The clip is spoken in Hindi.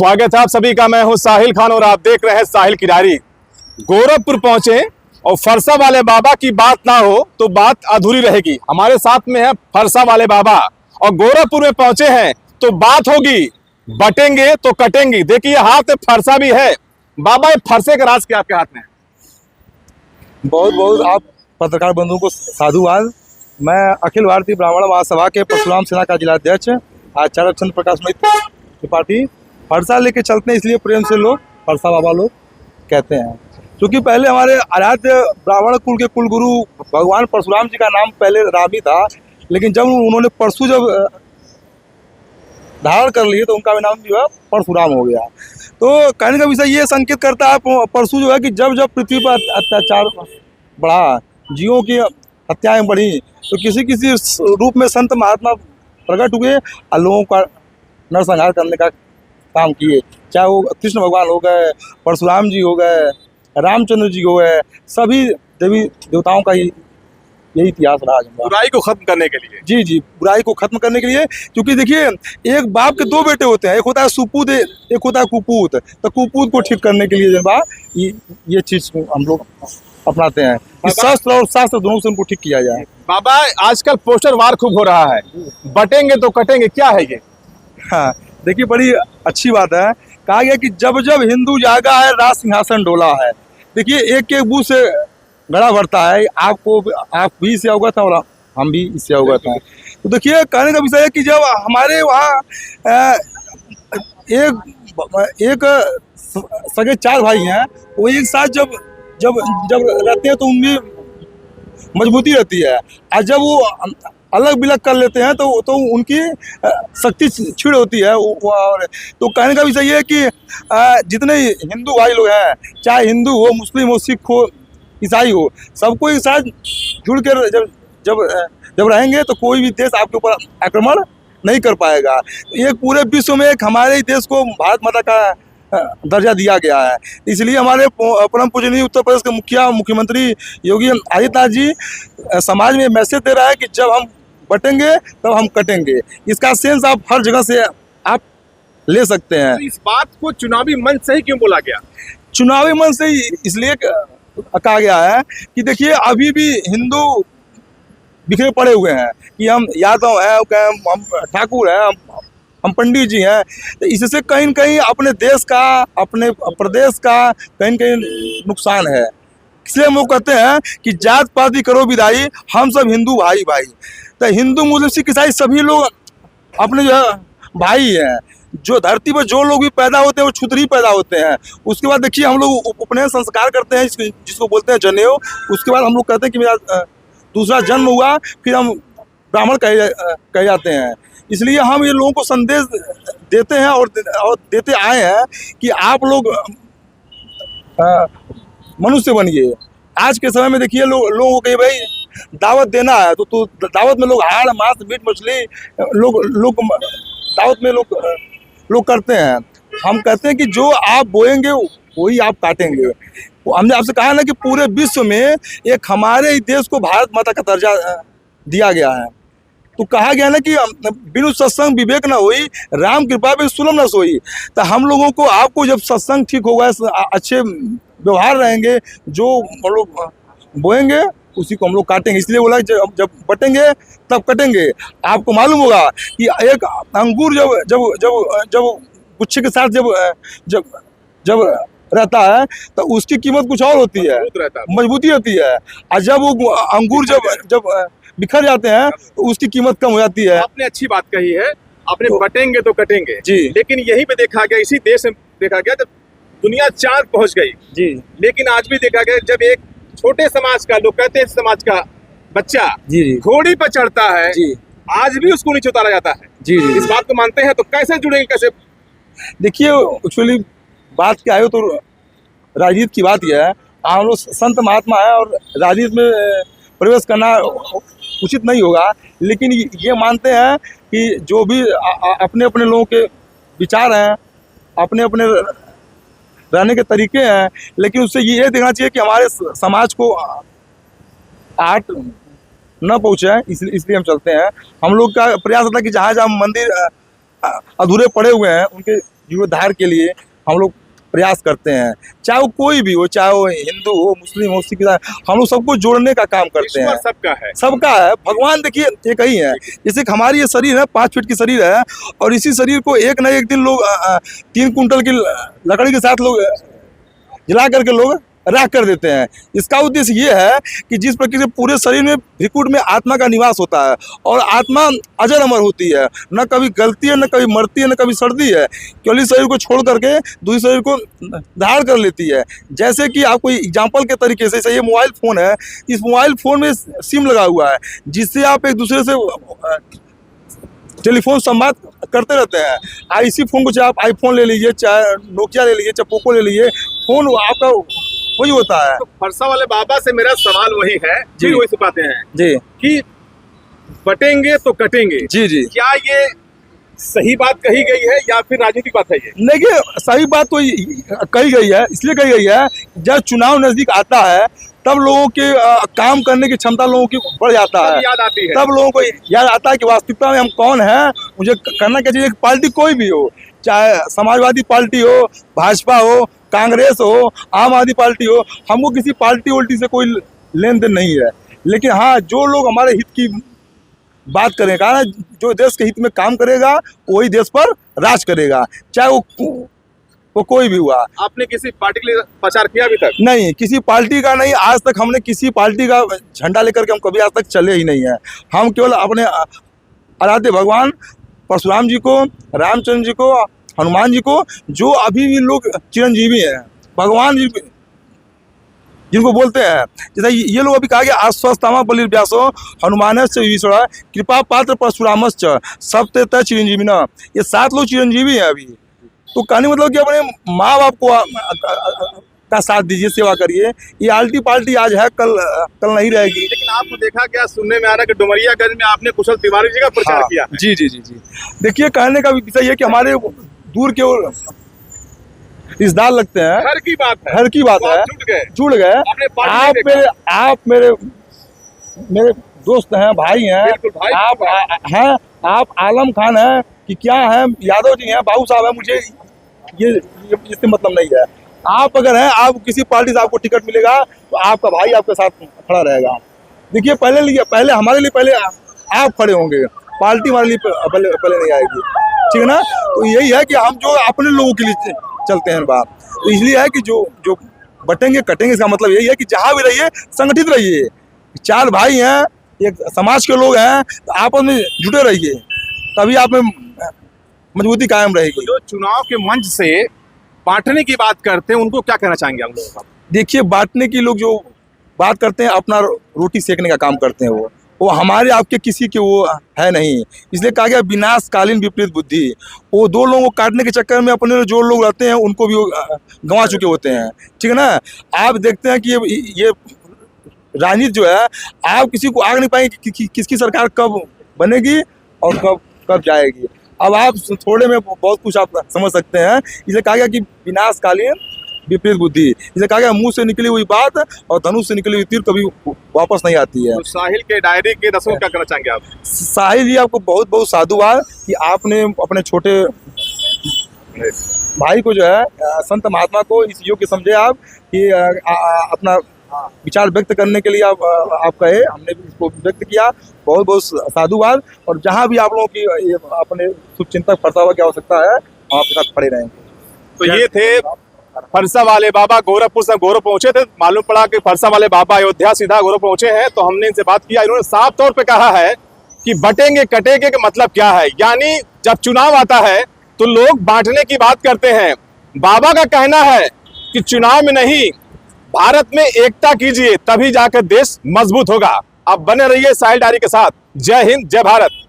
स्वागत है आप सभी का। मैं हूं साहिल खान और आप देख रहे हैं साहिल किरारी। गोरखपुर पहुंचे और फरसा वाले बाबा की बात ना हो तो बात अधूरी रहेगी। हमारे साथ में है फरसा वाले बाबा और गोरखपुर में पहुंचे हैं तो बात होगी, बटेंगे तो कटेंगे। देखिए हाथ में फरसा भी है। बाबा ये फरसे का राज क्या आपके हाथ में है? बहुत बहुत आप पत्रकार बंधुओं को साधुवाद। मैं अखिल भारतीय ब्राह्मण महासभा के परशुराम सेना का जिलाध्यक्ष आचार्य चंद्र प्रकाश त्रिपाठी। फरसा लेके चलते हैं, इसलिए प्रेम से लोग फरसा बाबा लोग कहते हैं। क्योंकि पहले हमारे आराध्य ब्राह्मण कुल के कुलगुरु भगवान परशुराम जी का नाम पहले राम ही था, लेकिन जब उन्होंने परशु जब धारण कर लिए तो उनका भी नाम जो है परशुराम हो गया। तो कहने का विषय ये संकेत करता है परशु जो है कि जब जब पृथ्वी पर अत्याचार बढ़ा, जीवों की हत्याएं बढ़ी, तो किसी किसी रूप में संत महात्मा प्रकट हुए और लोगों का नरसंहार करने का काम किए। चाहे वो कृष्ण भगवान हो गए, परशुराम जी हो गए, रामचंद्र जी हो गए, सभी देवी देवताओं का यही इतिहास रहा। बुराई को खत्म करने के लिए। जी जी, बुराई को खत्म करने के लिए। क्योंकि देखिए एक बाप के दो बेटे होते हैं, एक होता है सुपूत, एक होता है कुपूत। तो कुपूत को ठीक करने के लिए जब ये चीज हम लोग अपनाते हैं कि शस्त्र और शास्त्र दोनों से उनको ठीक किया जाए। बाबा आजकल पोस्टर वार खूब हो रहा है, बटेंगे तो कटेंगे, क्या है ये? हाँ देखिए, बड़ी अच्छी बात है। कहा गया कि जब जब हिंदू जागा है राज सिंहासन डोला है। देखिए एक एक बूथ से गड़ा भरता है। आप भी इससे अवगत हैं और हम भी इससे अवगत हैं। तो देखिए कहने का विषय है कि जब हमारे वहाँ एक सगे चार भाई हैं, वो एक साथ जब जब जब रहते हैं तो उनमें मजबूती रहती है, और जब वो अलग बिलग कर लेते हैं तो उनकी शक्ति क्षीण होती है। तो कहने का विषय ये है कि जितने हिंदू भाई लोग हैं, चाहे हिंदू हो, मुस्लिम हो, सिख हो, ईसाई हो, सबको एक साथ जुड़ कर जब रहेंगे तो कोई भी देश आपके ऊपर आक्रमण नहीं कर पाएगा। ये पूरे विश्व में एक हमारे ही देश को भारत माता का दर्जा दिया गया है। इसलिए हमारे परम पूजनीय उत्तर प्रदेश के मुख्यमंत्री योगी आदित्यनाथ जी समाज में मैसेज दे रहा है कि जब हम बटेंगे तब हम कटेंगे। इसका सेंस आप हर जगह से आप ले सकते हैं। तो इस बात को चुनावी मंच से ही क्यों बोला गया? चुनावी मंच से इसलिए कहा गया है कि देखिए अभी भी हिंदू बिखरे पड़े हुए हैं कि हम यादव हैं, हम ठाकुर हैं, हम पंडित जी हैं। तो इससे कहीं न कहीं अपने देश का, अपने प्रदेश का कहीं न कहीं नुकसान है। इसलिए हम लोग कहते हैं कि जात पाति करो विदाई, हम सब हिंदू भाई भाई। तो हिंदू मुस्लिम सिख ईसाई सभी लोग अपने जो है भाई हैं। जो धरती पर जो लोग भी पैदा होते हैं वो क्षुद्र ही पैदा होते हैं। उसके बाद देखिए हम लोग उपनयन संस्कार करते हैं, जिसको बोलते हैं जनेऊ। उसके बाद हम लोग कहते हैं कि मेरा दूसरा जन्म हुआ, फिर हम ब्राह्मण कहे जाते हैं। इसलिए हम ये लोगों को संदेश देते हैं और देते आए हैं कि आप लोग मनुष्य बनिए। आज के समय में देखिए लोगों को भाई दावत देना है तो दावत में लोग हाड़ मांस मीट मछली लोग दावत में लोग करते हैं। हम कहते हैं कि जो आप बोएंगे वही आप काटेंगे। हमने आपसे कहा ना कि पूरे विश्व में एक हमारे ही देश को भारत माता का दर्जा दिया गया है। तो कहा गया ना कि बिनु सत्संग विवेक न होई, राम कृपा पे सुलम न सोई। तो हम लोगों को, आपको जब सत्संग ठीक होगा, अच्छे व्यवहार रहेंगे, जो हम लोग बोएंगे उसी को हम लोग काटेंगे। इसलिए बोला जब बटेंगे तब कटेंगे। आपको मालूम होगा कि एक अंगूर जब गुच्छे के साथ जब रहता है तो उसकी कीमत कुछ और होती है, मजबूती होती है। और जब वो अंगूर जब बिखर जाते हैं तो उसकी कीमत कम हो जाती है। आपने अच्छी बात कही है, आपने बटेंगे तो कटेंगे जी। लेकिन यही पे देखा गया, इसी देश में देखा गया, जब दुनिया चांद पहुंच गई जी, लेकिन आज भी देखा गया जब एक छोटे समाज का, लोग कहते हैं समाज का बच्चा जी घोड़ी पर चढ़ता है जी, आज भी उसको नीचे उतारा जाता है जी। इस बात को मानते हैं तो कैसे जुड़ेंगे, कैसे? देखिए एक्चुअली बात क्या है, तो राजनीति की बात यह है, हम लोग संत महात्मा है और राजनीति में प्रवेश करना उचित नहीं होगा। लेकिन ये मानते हैं कि जो भी अपने अपने लोगों के विचार हैं, अपने अपने रहने के तरीके हैं, लेकिन उससे ये देखना चाहिए कि हमारे समाज को आर्ट न पहुँचे, इसलिए हम चलते हैं। हम लोग का प्रयास होता है कि जहाँ जहाँ मंदिर अधूरे पड़े हुए हैं उनके जीर्णोद्धार के लिए हम लोग प्रयास करते हैं, चाहे वो कोई भी हो, चाहे वो हिंदू हो, मुस्लिम हो, सिख, हम लोग सबको जोड़ने का काम करते हैं। ईश्वर सबका है। सबका है, भगवान देखिए एक ही है। जैसे कि हमारी ये शरीर है 5 फीट की शरीर है, और इसी शरीर को एक न एक दिन लोग 3 कुंटल की लकड़ी के साथ लोग जला करके लोग राख कर देते हैं। इसका उद्देश्य ये है कि जिस प्रकार से पूरे शरीर में भ्रिकुट में आत्मा का निवास होता है, और आत्मा अजर अमर होती है, न कभी गलती है, न कभी मरती है, न कभी सड़ती है, केवल इस शरीर को छोड़ करके दूसरे शरीर को धारण कर लेती है। जैसे कि आपको एग्जाम्पल के तरीके से ये मोबाइल फ़ोन है, इस मोबाइल फ़ोन में सिम लगा हुआ है, जिससे आप एक दूसरे से टेलीफोन संवाद करते रहते हैं। इसी फ़ोन को चाहे आप आईफोन ले लीजिए, चाहे नोकिया ले लीजिए, चाहे पोको ले लीजिए, फ़ोन आपका वही होता है। तो फरसा वाले बाबा से मेरा सवाल वही है, जी। जी वही सिखाते हैं जी कि बटेंगे तो कटेंगे। जी जी क्या ये सही बात कही गई है या फिर राजनीतिक बात है ये? देखिए, सही बात तो कही गई है, इसलिए कही गई है जब चुनाव नजदीक आता है तब लोगों के काम करने की क्षमता लोगों की बढ़ जाता है, तब याद आती है। तब लोगों को याद आता है कि वास्तविकता में हम कौन हैं, मुझे करना क्या चाहिए। पार्टी कोई भी हो, चाहे समाजवादी पार्टी हो, भाजपा हो, कांग्रेस हो, आम आदमी पार्टी हो, हमको किसी पार्टी उल्टी से कोई लेन देन नहीं है। लेकिन हाँ, जो लोग हमारे हित की बात करेगा ना, जो देश के हित में काम करेगा, वही देश पर राज करेगा, चाहे वो कोई भी हुआ। आपने किसी पार्टी के लिए प्रचार किया अभी तक? नहीं, किसी पार्टी का नहीं, आज तक हमने किसी पार्टी का झंडा लेकर के हम कभी आज तक चले ही नहीं है। हम केवल अपने आराध्य भगवान परशुराम जी को, रामचंद्र जी को, हनुमान जी को, जो अभी भी लोग चिरंजीवी हैं, भगवान जी जिनको बोलते हैं, जैसे ये लोग अभी कहा गया आश्वस्तामा बलिर्व्यासो हनुमानश्च ईश्वर कृपा पात्र परशुरामश्च सप्ते तय चिरंजीवी न, ये 7 लोग चिरंजीवी हैं अभी। तो कहने मतलब कि अपने माँ बाप को का साथ दीजिए, सेवा करिए। ये आल्टी पाल्टी आज है, कल नहीं रहेगी। लेकिन आपको देखा क्या, सुनने में आ रहा है कि डुमरियागंज में आपने कुशल तिवारी जी का प्रचार किया है। जी जी जी जी। देखिए, कहने का विषय ये कि हमारे दूर के रिश्तेदार लगते हैं, घर की बात है, घर की बात है, जुड़ गए। आप मेरे दोस्त हैं, भाई हैं, आप आलम खान हैं कि क्या हैं, यादव जी हैं, बाबू साहब हैं, मुझे ये इससे मतलब नहीं है। आप अगर हैं, आप किसी पार्टी से आपको टिकट मिलेगा तो आपका भाई आपके साथ खड़ा रहेगा। देखिए, पहले हमारे लिए पहले आप खड़े होंगे, पार्टी हमारे लिए पहले नहीं आएगी, ठीक है ना। तो यही है कि हम जो अपने लोगों के लिए चलते हैं बात, तो इसलिए है कि जो बटेंगे कटेंगे, इसका मतलब यही है कि जहाँ भी रहिए संगठित रहिए। 4 भाई हैं, एक समाज के लोग हैं, तो आपस में जुटे रहिए, तभी आप में मजबूती कायम रहेगी। जो चुनाव के मंच से बांटने की बात करते हैं, उनको क्या कहना चाहेंगे हम लोग? देखिए, बांटने की लोग जो बात करते हैं, अपना रोटी सेकने का काम करते हैं, वो हमारे आपके किसी के वो है नहीं। इसलिए कहा गया विनाशकालीन विपरीत बुद्धि। वो 2 लोगों को काटने के चक्कर में अपने जो लोग रहते हैं उनको भी गंवा चुके होते हैं, ठीक है ना। आप देखते हैं कि ये राजनीति जो है, आप किसी को आग नहीं पाएंगे कि किसकी सरकार कब बनेगी और कब जाएगी। अब आप थोड़े में बहुत कुछ आप समझ सकते हैं। इसलिए कहा गया कि विनाशकालीन विपरीत बुद्धि, इसलिए कहा गया मुंह से निकली हुई बात और धनुष से निकली हुई तीर कभी वापस नहीं आती है। तो साहिल के डायरी के दर्शकों क्या कहना चाहेंगे आप? साहिल जी, आपको बहुत बहुत साधुवाद कि आपने अपने छोटे भाई को जो है, संत महात्मा को इस योग्य समझे आप कि अपना विचार व्यक्त करने के लिए आप कहे, हमने भी इसको व्यक्त किया। बहुत बहुत साधुवाद। और जहाँ भी आप लोगों की अपने शुभचिंतक फरसा की आवश्यकता है, हम आपके साथ खड़े रहेंगे। तो ये थे फरसा वाले बाबा, गोरखपुर से गोरख पहुंचे थे। मालूम पड़ा कि फरसा वाले बाबा अयोध्या सीधा गोरख पहुंचे हैं, तो हमने इनसे बात किया। इन्होंने साफ तौर पे कहा है कि बटेंगे कटेंगे का मतलब क्या है, यानी जब चुनाव आता है तो लोग बांटने की बात करते हैं। बाबा का कहना है कि चुनाव में नहीं, भारत में एकता कीजिए, तभी जाकर देश मजबूत होगा। आप बने रहिए साहिल डायरी के साथ। जय हिंद, जय भारत।